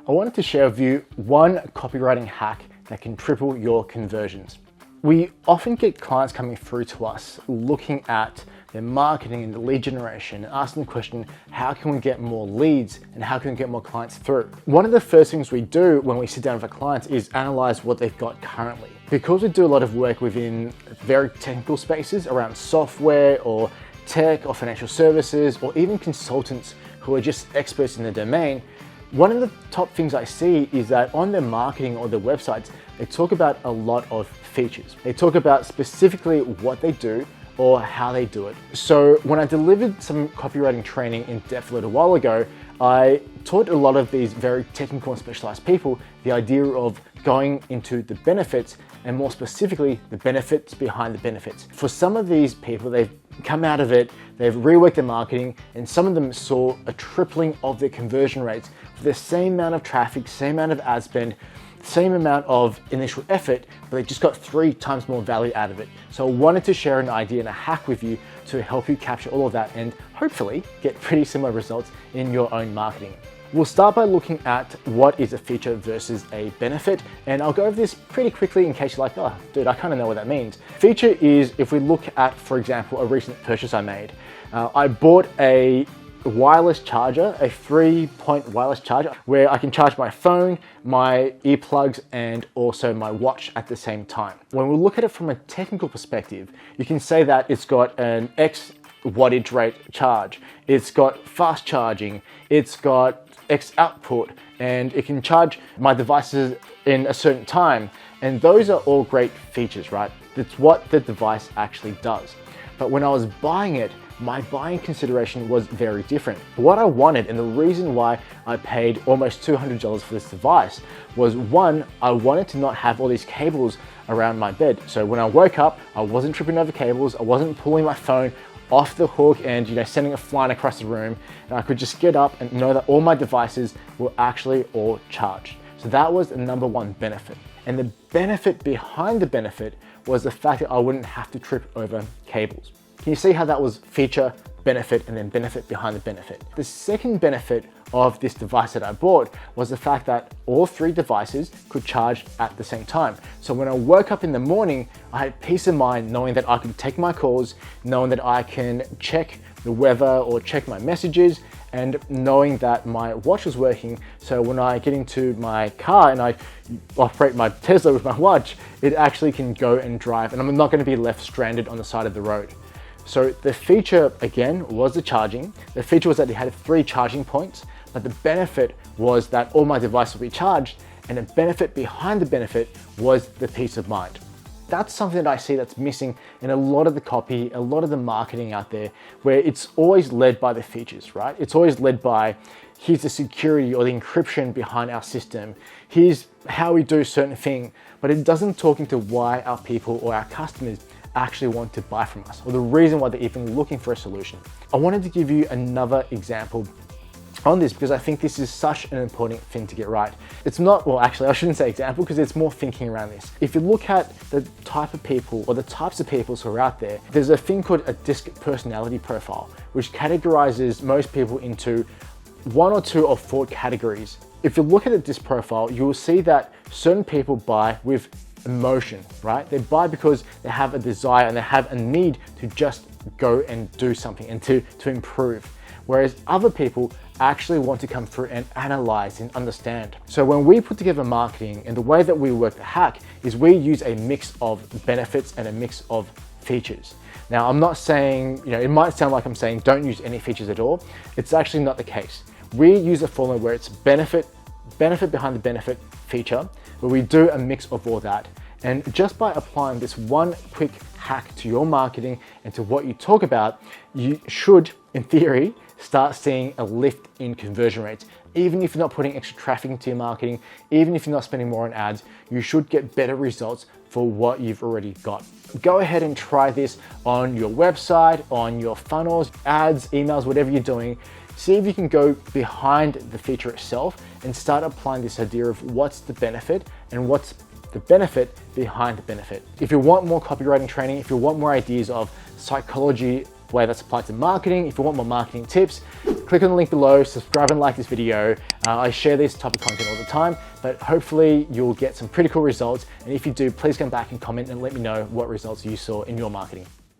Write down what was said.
I wanted to share with you one copywriting hack that can triple your conversions. We often get clients coming through to us looking at their marketing and the lead generation and asking the question, how can we get more leads and how can we get more clients through? One of the first things we do when we sit down with our clients is analyze what they've got currently. Because we do a lot of work within very technical spaces around software or tech or financial services or even consultants who are just experts in the domain, one of the top things I see is that on their marketing or their websites, they talk about a lot of features. They talk about specifically what they do or how they do it. So when I delivered some copywriting training in depth a little while ago, I taught a lot of these very technical and specialized people the idea of going into the benefits and more specifically, the benefits behind the benefits. For some of these people, they've come out of it, they've reworked their marketing, and some of them saw a tripling of their conversion rates for the same amount of traffic, same amount of ad spend, same amount of initial effort, but they just got 3 times more value out of it. So I wanted to share an idea and a hack with you to help you capture all of that and hopefully get pretty similar results in your own marketing. We'll start by looking at what is a feature versus a benefit, and I'll go over this pretty quickly in case you're like, oh, dude, I kind of know what that means. Feature is if we look at, for example, a recent purchase I made. I bought a wireless charger, a 3-point wireless charger, where I can charge my phone, my earplugs, and also my watch at the same time. When we look at it from a technical perspective, you can say that it's got an X wattage rate charge, it's got fast charging, it's got X output, and it can charge my devices in a certain time. And those are all great features, right? That's what the device actually does. But when I was buying it, my buying consideration was very different. What I wanted, and the reason why I paid almost $200 for this device, was one, I wanted to not have all these cables around my bed. So when I woke up, I wasn't tripping over cables, I wasn't pulling my phone off the hook and sending it flying across the room, and I could just get up and know that all my devices were actually all charged. So that was the number one benefit. And the benefit behind the benefit was the fact that I wouldn't have to trip over cables. Can you see how that was feature, benefit, and then benefit behind the benefit? The second benefit of this device that I bought was the fact that all 3 devices could charge at the same time. So when I woke up in the morning, I had peace of mind knowing that I could take my calls, knowing that I can check the weather or check my messages, and knowing that my watch was working. So when I get into my car and I operate my Tesla with my watch, it actually can go and drive, and I'm not going to be left stranded on the side of the road. So the feature, again, was the charging. The feature was that it had 3 charging points, but the benefit was that all my devices would be charged, and the benefit behind the benefit was the peace of mind. That's something that I see that's missing in a lot of the copy, a lot of the marketing out there, where it's always led by the features, right? It's always led by, here's the security or the encryption behind our system, here's how we do certain thing, but it doesn't talk into why our people or our customers actually want to buy from us, or the reason why they're even looking for a solution. I wanted to give you another example on this because I think this is such an important thing to get right. It's not, well, actually, I shouldn't say example because it's more thinking around this. If you look at the type of people or the types of people who are out there, there's a thing called a DISC personality profile, which categorizes most people into 1 or 2 or 4 categories. If you look at this profile, you will see that certain people buy with emotion, right? They buy because they have a desire and they have a need to just go and do something and to improve. Whereas other people actually want to come through and analyze and understand. So when we put together marketing, and the way that we work the hack is we use a mix of benefits and a mix of features. Now, I'm not saying, it might sound like I'm saying don't use any features at all. It's actually not the case. We use a formula where it's benefit behind the benefit feature, where we do a mix of all that. And just by applying this one quick hack to your marketing and to what you talk about, you should, in theory, start seeing a lift in conversion rates. Even if you're not putting extra traffic into your marketing, even if you're not spending more on ads, you should get better results for what you've already got. Go ahead and try this on your website, on your funnels, ads, emails, whatever you're doing. See if you can go behind the feature itself and start applying this idea of what's the benefit and what's the benefit behind the benefit. If you want more copywriting training, if you want more ideas of psychology the way that's applied to marketing. If you want more marketing tips, click on the link below, subscribe and like this video. I share this type of content all the time, but hopefully you'll get some pretty cool results. And if you do, please come back and comment and let me know what results you saw in your marketing.